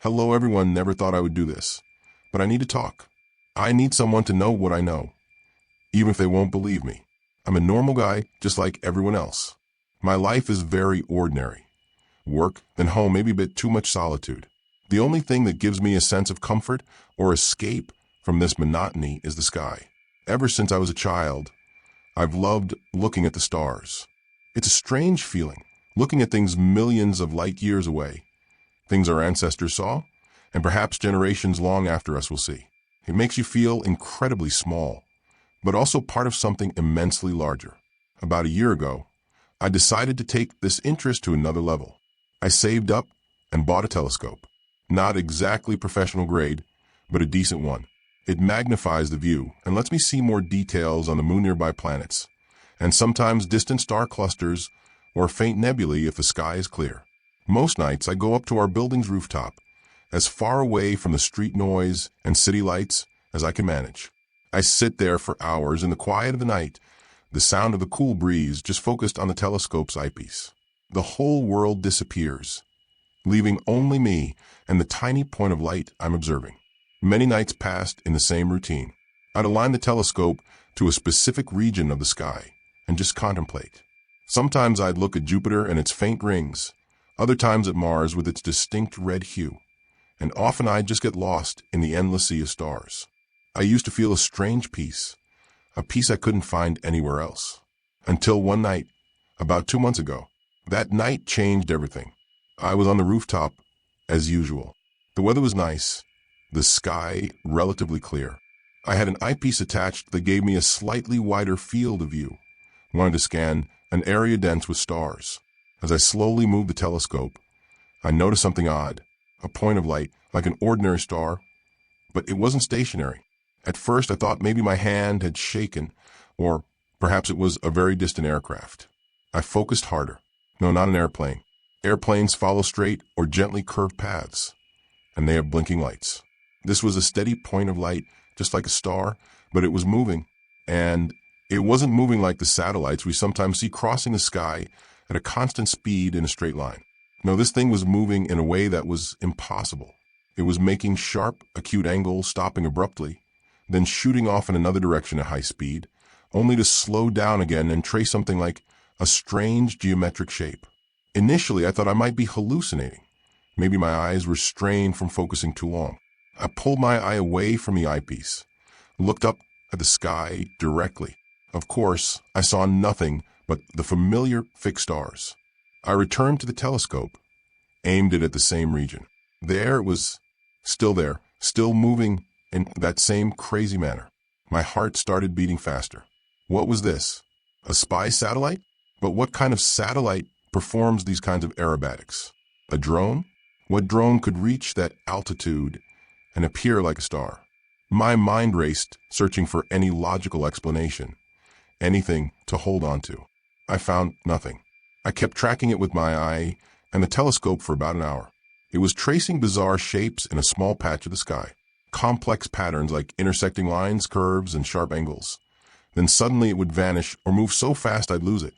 Hello everyone, never thought I would do this, but I need to talk. I need someone to know what I know, even if they won't believe me. I'm a normal guy, just like everyone else. My life is very ordinary. Work, then home, maybe a bit too much solitude. The only thing that gives me a sense of comfort or escape from this monotony is the sky. Ever since I was a child, I've loved looking at the stars. It's a strange feeling, looking at things millions of light years away, things our ancestors saw, and perhaps generations long after us will see. It makes you feel incredibly small, but also part of something immensely larger. About a year ago, I decided to take this interest to another level. I saved up and bought a telescope. Not exactly professional grade, but a decent one. It magnifies the view and lets me see more details on the moon, nearby planets, and sometimes distant star clusters or faint nebulae if the sky is clear. Most nights I go up to our building's rooftop, as far away from the street noise and city lights as I can manage. I sit there for hours in the quiet of the night, the sound of the cool breeze just focused on the telescope's eyepiece. The whole world disappears, leaving only me and the tiny point of light I'm observing. Many nights passed in the same routine. I'd align the telescope to a specific region of the sky and just contemplate. Sometimes I'd look at Jupiter and its faint rings, other times at Mars with its distinct red hue, and often I'd just get lost in the endless sea of stars. I used to feel a strange peace, a peace I couldn't find anywhere else. Until one night, about 2 months ago. That night changed everything. I was on the rooftop, as usual. The weather was nice, the sky relatively clear. I had an eyepiece attached that gave me a slightly wider field of view. Wanted to scan an area dense with stars. As I slowly moved the telescope, I noticed something odd, a point of light, like an ordinary star, but it wasn't stationary. At first I thought maybe my hand had shaken, or perhaps it was a very distant aircraft. I focused harder. No, not an airplane. Airplanes follow straight or gently curved paths, and they have blinking lights. This was a steady point of light, just like a star, but it was moving, and it wasn't moving like the satellites we sometimes see crossing the sky at a constant speed in a straight line. No, this thing was moving in a way that was impossible. It was making sharp, acute angles, stopping abruptly, then shooting off in another direction at high speed, only to slow down again and trace something like a strange geometric shape. Initially, I thought I might be hallucinating. Maybe my eyes were strained from focusing too long. I pulled my eye away from the eyepiece, looked up at the sky directly. Of course, I saw nothing but the familiar fixed stars. I returned to the telescope, aimed it at the same region. There it was, there, still moving in that same crazy manner. My heart started beating faster. What was this? A spy satellite? But what kind of satellite performs these kinds of aerobatics? A drone? What drone could reach that altitude and appear like a star? My mind raced, searching for any logical explanation, anything to hold on to. I found nothing. I kept tracking it with my eye and the telescope for about an hour. It was tracing bizarre shapes in a small patch of the sky, complex patterns like intersecting lines, curves, and sharp angles. Then suddenly it would vanish or move so fast I'd lose it.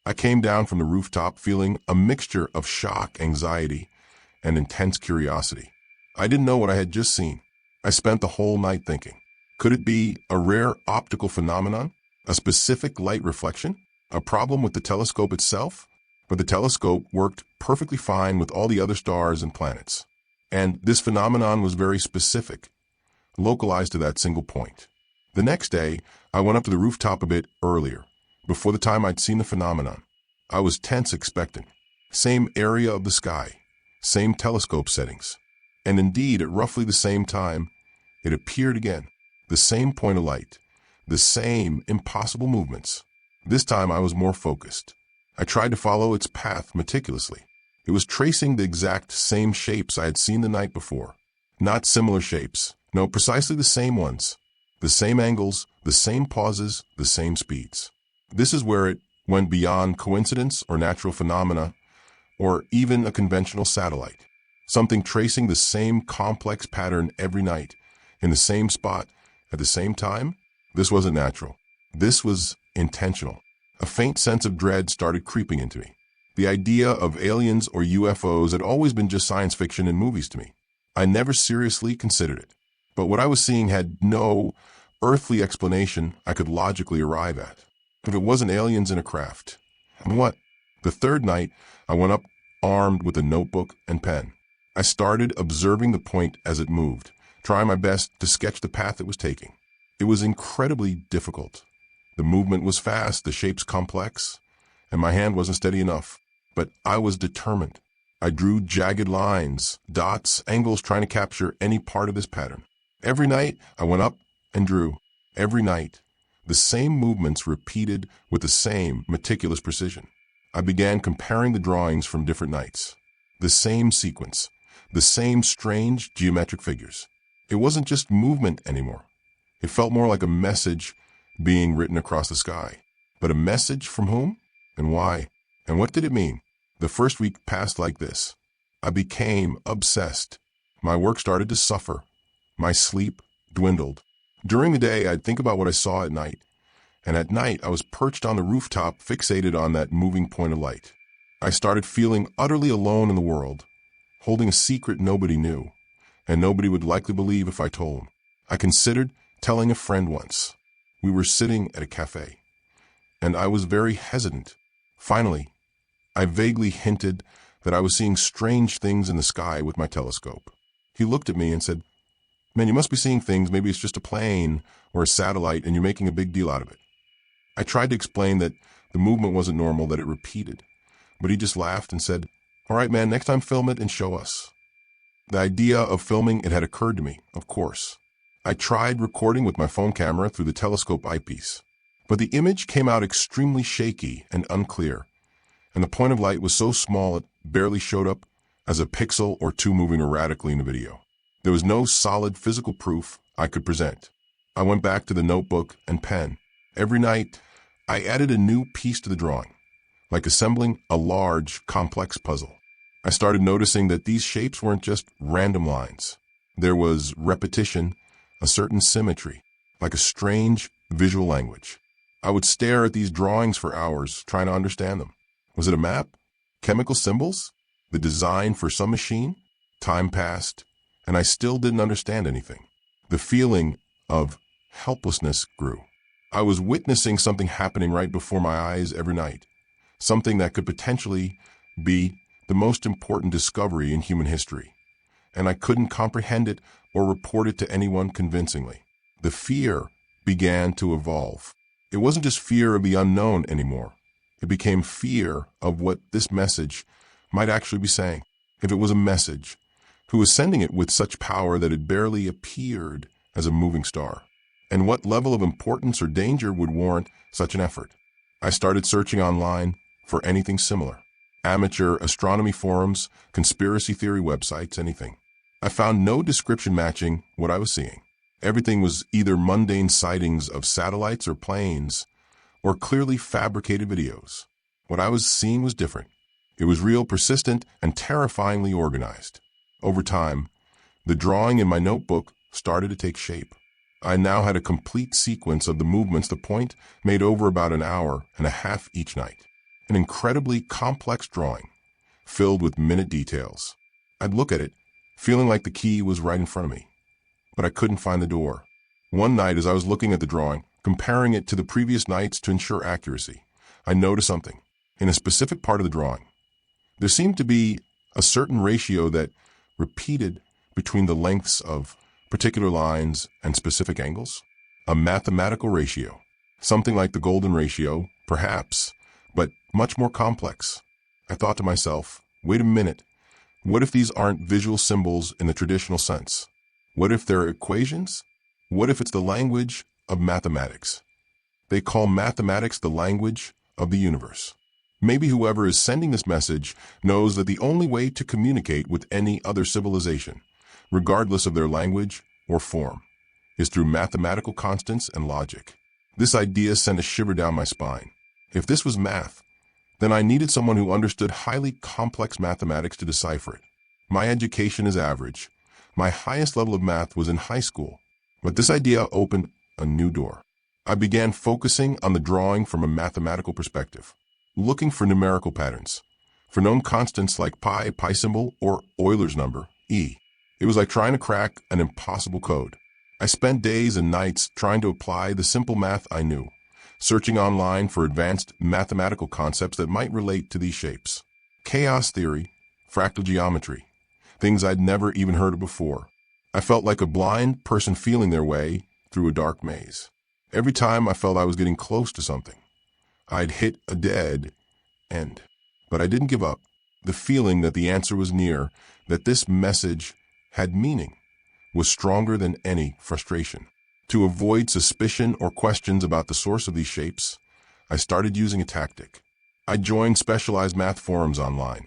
I came down from the rooftop feeling a mixture of shock, anxiety, and intense curiosity. I didn't know what I had just seen. I spent the whole night thinking. Could it be a rare optical phenomenon? A specific light reflection? A problem with the telescope itself? But the telescope worked perfectly fine with all the other stars and planets. And this phenomenon was very specific, localized to that single point. The next day, I went up to the rooftop a bit earlier, before the time I'd seen the phenomenon. I was tense, expectant. Same area of the sky, same telescope settings. And indeed, at roughly the same time, it appeared again. The same point of light, the same impossible movements. This time I was more focused. I tried to follow its path meticulously. It was tracing the exact same shapes I had seen the night before. Not similar shapes. No, precisely the same ones. The same angles, the same pauses, the same speeds. This is where it went beyond coincidence or natural phenomena, or even a conventional satellite. Something tracing the same complex pattern every night, in the same spot, at the same time. This wasn't natural. This was intentional. A faint sense of dread started creeping into me. The idea of aliens or UFOs had always been just science fiction in movies to me. I never seriously considered it. But what I was seeing had no earthly explanation I could logically arrive at. If it wasn't aliens in a craft, then what? The third night, I went up armed with a notebook and pen. I started observing the point as it moved, trying my best to sketch the path it was taking. It was incredibly difficult. The movement was fast, the shapes complex, and my hand wasn't steady enough. But I was determined. I drew jagged lines, dots, angles, trying to capture any part of this pattern. Every night, I went up and drew. Every night, the same movements repeated with the same meticulous precision. I began comparing the drawings from different nights. The same sequence, the same strange geometric figures. It wasn't just movement anymore. It felt more like a message being written across the sky. But a message from whom? And why? And what did it mean? The first week passed like this. I became obsessed. My work started to suffer. My sleep dwindled. During the day, I'd think about what I saw at night. And at night, I was perched on the rooftop, fixated on that moving point of light. I started feeling utterly alone in the world, holding a secret nobody knew, and nobody would likely believe if I told. I considered telling a friend once. We were sitting at a cafe, and I was very hesitant. Finally, I vaguely hinted that I was seeing strange things in the sky with my telescope. He looked at me and said, "Man, you must be seeing things. Maybe it's just a plane or a satellite, and you're making a big deal out of it." I tried to explain that the movement wasn't normal, that it repeated. But he just laughed and said, "All right, man, next time film it and show us." The idea of filming it had occurred to me, of course. I tried recording with my phone camera through the telescope eyepiece. But the image came out extremely shaky and unclear, and the point of light was so small it barely showed up as a pixel or two moving erratically in the video. There was no solid physical proof I could present. I went back to the notebook and pen. Every night, I added a new piece to the drawing, like assembling a large, complex puzzle. I started noticing that these shapes weren't just random lines. There was repetition, a certain symmetry, like a strange visual language. I would stare at these drawings for hours, trying to understand them. Was it a map? Chemical symbols? The design for some machine? Time passed, and I still didn't understand anything. The feeling of helplessness grew. I was witnessing something happening right before my eyes every night, something that could potentially be the most important discovery in human history, and I couldn't comprehend it or report it to anyone convincingly. The fear began to evolve. It wasn't just fear of the unknown anymore. It became fear of what this message might actually be saying. If it was a message, who was sending it with such power that it barely appeared as a moving star? And what level of importance or danger would warrant such an effort? I started searching online for anything similar. Amateur astronomy forums, conspiracy theory websites, anything. I found no description matching what I was seeing. Everything was either mundane sightings of satellites or planes, or clearly fabricated videos. What I was seeing was different. It was real, persistent, and terrifyingly organized. Over time, the drawing in my notebook started to take shape. I now had a complete sequence of the movements the point made over about an hour and a half each night. An incredibly complex drawing, filled with minute details. I'd look at it, feeling like the key was right in front of me, but I couldn't find the door. One night, as I was looking at the drawing, comparing it to the previous nights to ensure accuracy, I noticed something. In a specific part of the drawing, there seemed to be a certain ratio that repeated between the lengths of particular lines and specific angles. A mathematical ratio, something like the golden ratio, perhaps, but much more complex. I thought to myself, wait a minute, what if these aren't visual symbols in the traditional sense? What if they're equations? What if it's the language of mathematics? They call mathematics the language of the universe. Maybe whoever is sending this message knows that the only way to communicate with any other civilization, regardless of their language or form, is through mathematical constants and logic. This idea sent a shiver down my spine. If this was math, then I needed someone who understood highly complex mathematics to decipher it. My education is average. My highest level of math was in high school, but this idea opened a new door. I began focusing on the drawing from a mathematical perspective, looking for numerical patterns, for known constants like pi symbol, or Euler's number, E. It was like trying to crack an impossible code. I spent days and nights trying to apply the simple math I knew, searching online for advanced mathematical concepts that might relate to these shapes. Chaos theory, fractal geometry, things I'd never even heard of before. I felt like a blind person feeling their way through a dark maze. Every time I felt I was getting close to something, I'd hit a dead end. But I didn't give up. The feeling that the answer was near, that this message had meaning, was stronger than any frustration. To avoid suspicion or questions about the source of these shapes, I started using a tactic. I joined specialized math forums online,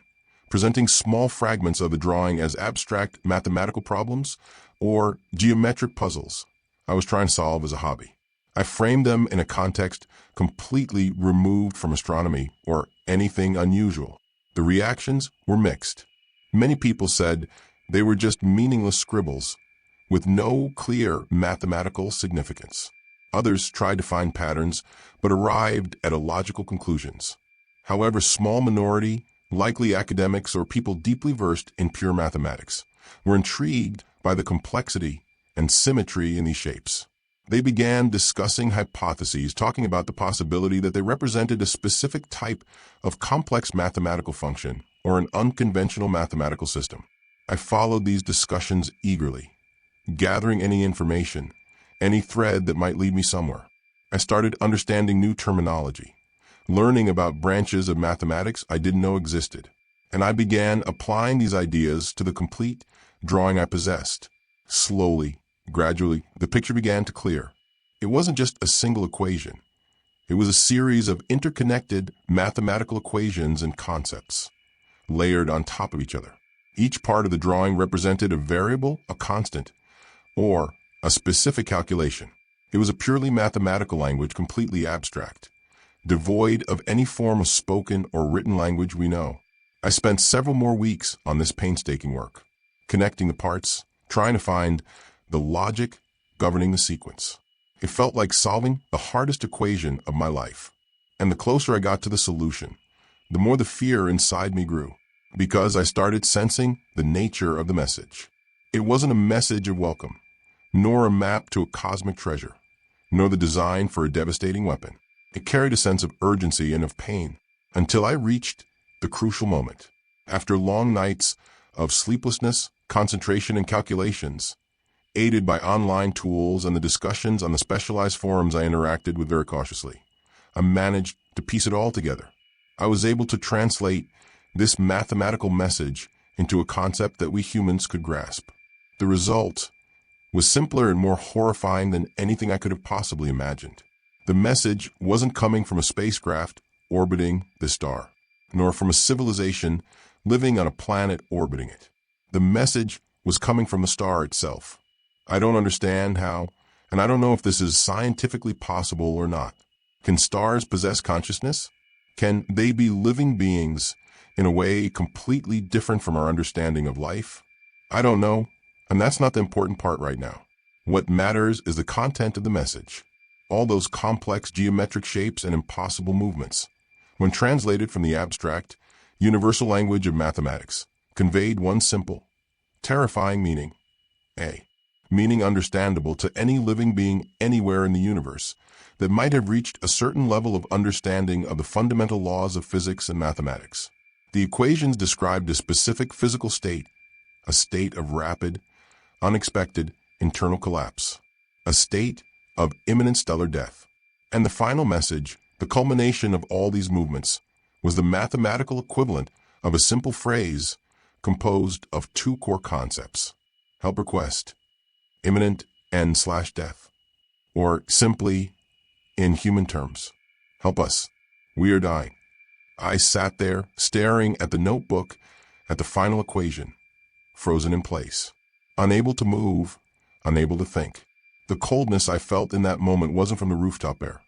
presenting small fragments of the drawing as abstract mathematical problems or geometric puzzles I was trying to solve as a hobby. I framed them in a context completely removed from astronomy or anything unusual. The reactions were mixed. Many people said they were just meaningless scribbles with no clear mathematical significance. Others tried to find patterns but arrived at illogical conclusions. However, small minority, likely academics or people deeply versed in pure mathematics, were intrigued by the complexity and symmetry in these shapes. They began discussing hypotheses, talking about the possibility that they represented a specific type of complex mathematical function or an unconventional mathematical system. I followed these discussions eagerly, gathering any information, any thread that might lead me somewhere. I started understanding new terminology, learning about branches of mathematics I didn't know existed, and I began applying these ideas to the complete drawing I possessed. Slowly, gradually, the picture began to clear. It wasn't just a single equation. It was a series of interconnected mathematical equations and concepts, layered on top of each other. Each part of the drawing represented a variable, a constant, or a specific calculation. It was a purely mathematical language, completely abstract, devoid of any form of spoken or written language we know. I spent several more weeks on this painstaking work, connecting the parts, trying to find the logic governing the sequence. It felt like solving the hardest equation of my life. And the closer I got to the solution, the more the fear inside me grew, because I started sensing the nature of the message. It wasn't a message of welcome, nor a map to a cosmic treasure, nor the design for a devastating weapon. It carried a sense of urgency and of pain, until I reached the crucial moment. After long nights of sleeplessness, concentration, and calculations, aided by online tools and the discussions on the specialized forums I interacted with very cautiously, I managed to piece it all together. I was able to translate this mathematical message into a concept that we humans could grasp. The result was simpler and more horrifying than anything I could have possibly imagined. The message wasn't coming from a spacecraft orbiting the star, nor from a civilization living on a planet orbiting it. The message was coming from the star itself. I don't understand how, and I don't know if this is scientifically possible or not. Can stars possess consciousness? Can they be living beings in a way completely different from our understanding of life? I don't know, and that's not the important part right now. What matters is the content of the message. All those complex geometric shapes and impossible movements, when translated from the abstract, universal language of mathematics, conveyed one simple, terrifying meaning. A meaning understandable to any living being anywhere in the universe that might have reached a certain level of understanding of the fundamental laws of physics and mathematics. The equations described a specific physical state, a state of rapid, unexpected internal collapse, a state of imminent stellar death. And the final message, the culmination of all these movements, was the mathematical equivalent of a simple phrase composed of two core concepts: help request, imminent end/death, or simply, in human terms, help us, we are dying. I sat there staring at the notebook, at the final equation, frozen in place, unable to move, unable to think. The coldness I felt in that moment wasn't from the rooftop air.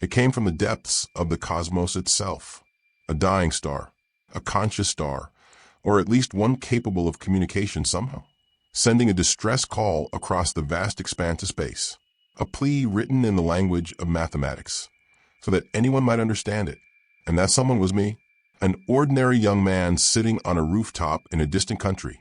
It came from the depths of the cosmos itself. A dying star, a conscious star, or at least one capable of communication somehow, sending a distress call across the vast expanse of space. A plea written in the language of mathematics, so that anyone might understand it. And that someone was me, an ordinary young man sitting on a rooftop in a distant country,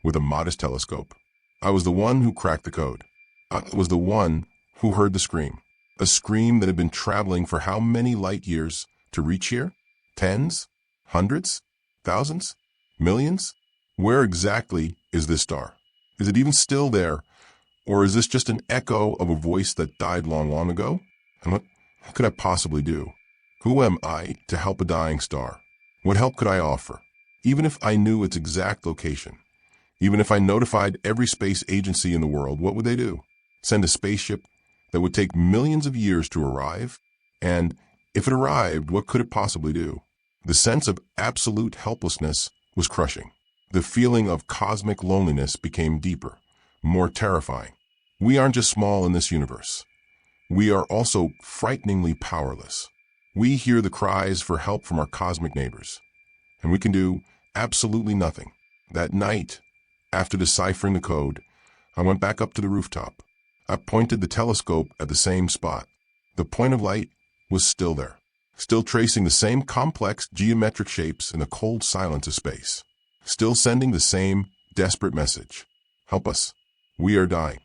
with a modest telescope. I was the one who cracked the code. I was the one who heard the scream. A scream that had been traveling for how many light years to reach here? Tens? Hundreds? Thousands? Millions? Where exactly is this star? Is it even still there? Or is this just an echo of a voice that died long, long ago? And what could I possibly do? Who am I to help a dying star? What help could I offer? Even if I knew its exact location, even if I notified every space agency in the world, what would they do? Send a spaceship that would take millions of years to arrive? And if it arrived, what could it possibly do? The sense of absolute helplessness was crushing. The feeling of cosmic loneliness became deeper, more terrifying. We aren't just small in this universe. We are also frighteningly powerless. We hear the cries for help from our cosmic neighbors, and we can do absolutely nothing. That night, after deciphering the code, I went back up to the rooftop. I pointed the telescope at the same spot. The point of light was still there, still tracing the same complex geometric shapes in the cold silence of space, still sending the same desperate message. Help us. We are dying.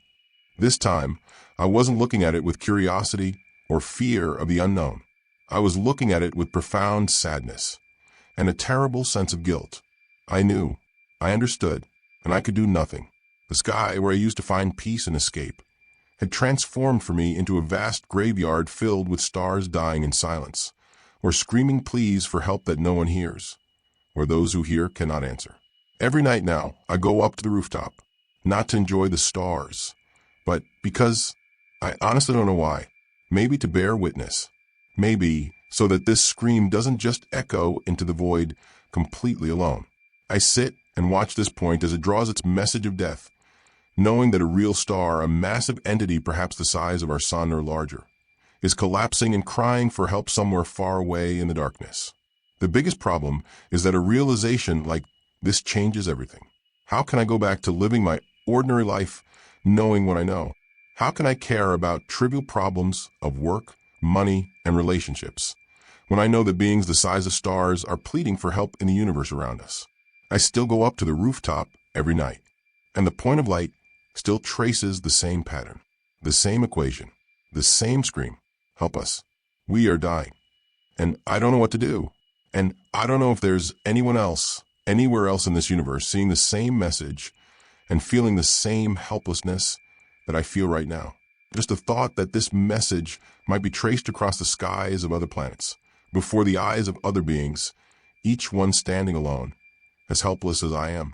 This time, I wasn't looking at it with curiosity or fear of the unknown. I was looking at it with profound sadness and a terrible sense of guilt. I knew, I understood, and I could do nothing. The sky, where I used to find peace and escape, had transformed for me into a vast graveyard filled with stars dying in silence, or screaming pleas for help that no one hears, or those who hear cannot answer. Every night now, I go up to the rooftop, not to enjoy the stars, but because I honestly don't know why. Maybe to bear witness. Maybe so that this scream doesn't just echo into the void completely alone. I sit and watch this point as it draws its message of death, knowing that a real star, a massive entity perhaps the size of our sun or larger, is collapsing and crying for help somewhere far away in the darkness. The biggest problem is that a realization like this changes everything. How can I go back to living my ordinary life knowing what I know? How can I care about trivial problems of work, money, and relationships when I know that beings the size of stars are pleading for help in the universe around us? I still go up to the rooftop every night, and the point of light still traces the same pattern, the same equation, the same scream. Help us. We are dying. And I don't know what to do. And I don't know if there's anyone else, anywhere else in this universe, seeing the same message and feeling the same helplessness that I feel right now. Just the thought that this message might be traced across the skies of other planets, before the eyes of other beings, each one standing alone, as helpless as I am.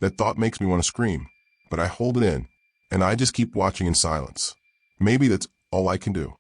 That thought makes me want to scream, but I hold it in, and I just keep watching in silence. Maybe that's all I can do.